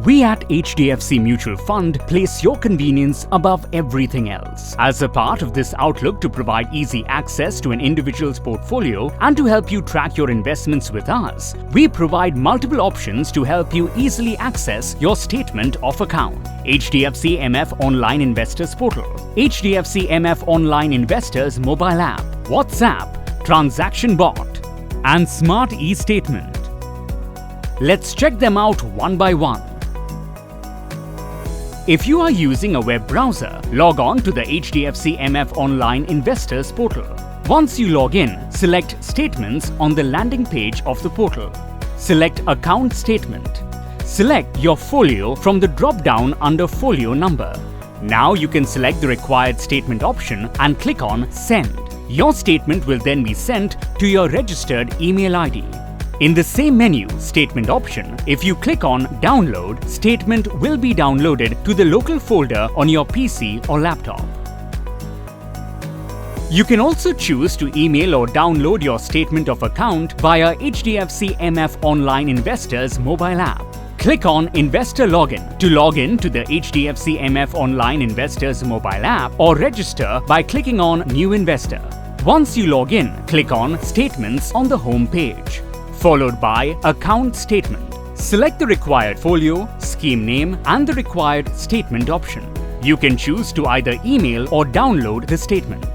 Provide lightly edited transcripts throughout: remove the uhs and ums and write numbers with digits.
We at HDFC Mutual Fund place your convenience above everything else. As a part of this outlook to provide easy access to an individual's portfolio and to help you track your investments with us, we provide multiple options to help you easily access your statement of account. HDFC MF Online Investors Portal, HDFC MF Online Investors Mobile App, WhatsApp, Transaction Bot, and Smart e-Statement. Let's check them out one by one. If you are using a web browser, log on to the HDFC MF Online Investors Portal. Once you log in, select Statements on the landing page of the portal. Select Account Statement. Select your folio from the drop-down under Folio Number. Now you can select the required statement option and click on Send. Your statement will then be sent to your registered email ID. In the same menu, Statement option, if you click on Download, statement will be downloaded to the local folder on your PC or laptop. You can also choose to email or download your statement of account via HDFC MF Online Investors mobile app. Click on Investor Login to log in to the HDFC MF Online Investors mobile app or register by clicking on New Investor. Once you log in, click on Statements on the home page, followed by Account Statement. Select the required folio, scheme name, and the required statement option. You can choose to either email or download the statement.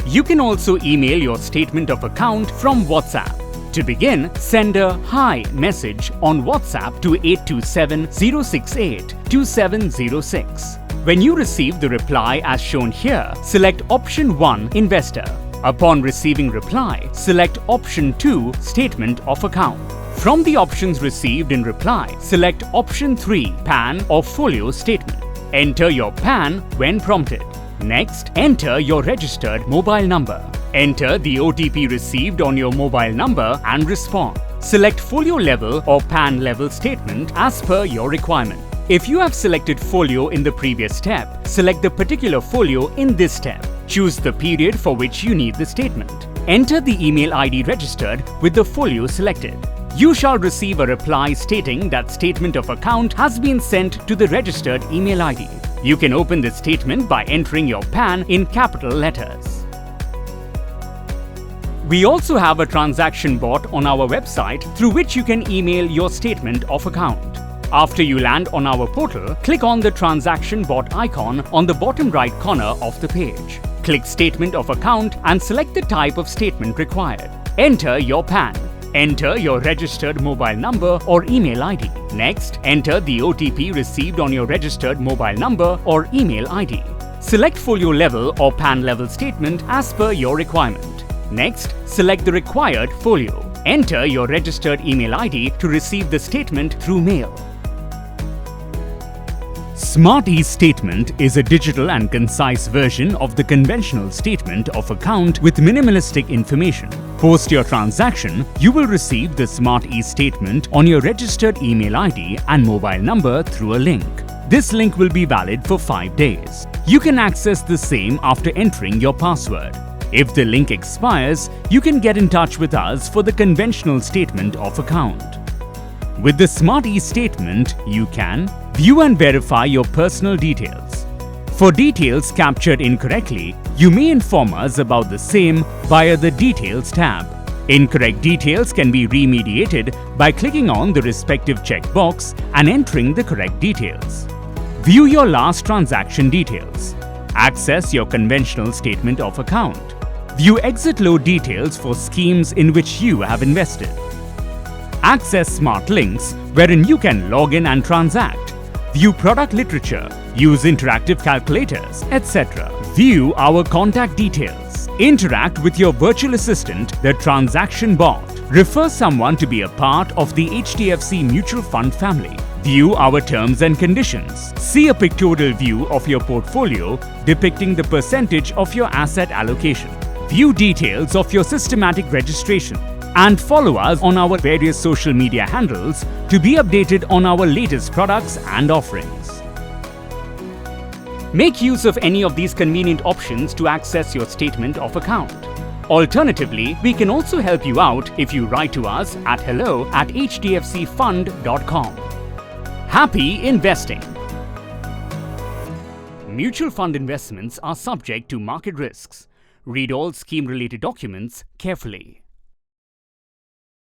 You can also email your statement of account from WhatsApp. To begin, send a Hi message on WhatsApp to 827-068-2706. When you receive the reply as shown here, select Option 1 Investor. Upon receiving reply, select Option 2 Statement of Account. From the options received in reply, select Option 3 PAN or Folio Statement. Enter your PAN when prompted. Next, enter your registered mobile number. Enter the OTP received on your mobile number and respond. Select Folio Level or PAN Level Statement as per your requirement. If you have selected Folio in the previous step, select the particular folio in this step. Choose the period for which you need the statement. Enter the email ID registered with the folio selected. You shall receive a reply stating that statement of account has been sent to the registered email ID. You can open this statement by entering your PAN in capital letters. We also have a transaction bot on our website through which you can email your statement of account. After you land on our portal, click on the transaction bot icon on the bottom right corner of the page. Click Statement of Account and select the type of statement required. Enter your PAN. Enter your registered mobile number or email ID. Next, enter the OTP received on your registered mobile number or email ID. Select Folio Level or PAN Level Statement as per your requirement. Next, select the required folio. Enter your registered email ID to receive the statement through mail. Smart e-Statement is a digital and concise version of the conventional statement of account with minimalistic information. Post your transaction, you will receive the Smart e-Statement on your registered email ID and mobile number through a link. This link will be valid for 5 days. You can access the same after entering your password. If the link expires, you can get in touch with us for the conventional statement of account. With the Smart e-Statement, you can view and verify your personal details. For details captured incorrectly, you may inform us about the same via the Details tab. Incorrect details can be remediated by clicking on the respective checkbox and entering the correct details. View your last transaction details. Access your conventional statement of account. View exit load details for schemes in which you have invested. Access smart links wherein you can log in and transact. View product literature, use interactive calculators, etc. View our contact details. Interact with your virtual assistant, the transaction bot. Refer someone to be a part of the HDFC Mutual Fund family. View our terms and conditions. See a pictorial view of your portfolio depicting the percentage of your asset allocation. View details of your systematic registration. And follow us on our various social media handles to be updated on our latest products and offerings. Make use of any of these convenient options to access your statement of account. Alternatively, we can also help you out if you write to us at hello@hdfcfund.com. Happy investing! Mutual fund investments are subject to market risks. Read all scheme-related documents carefully.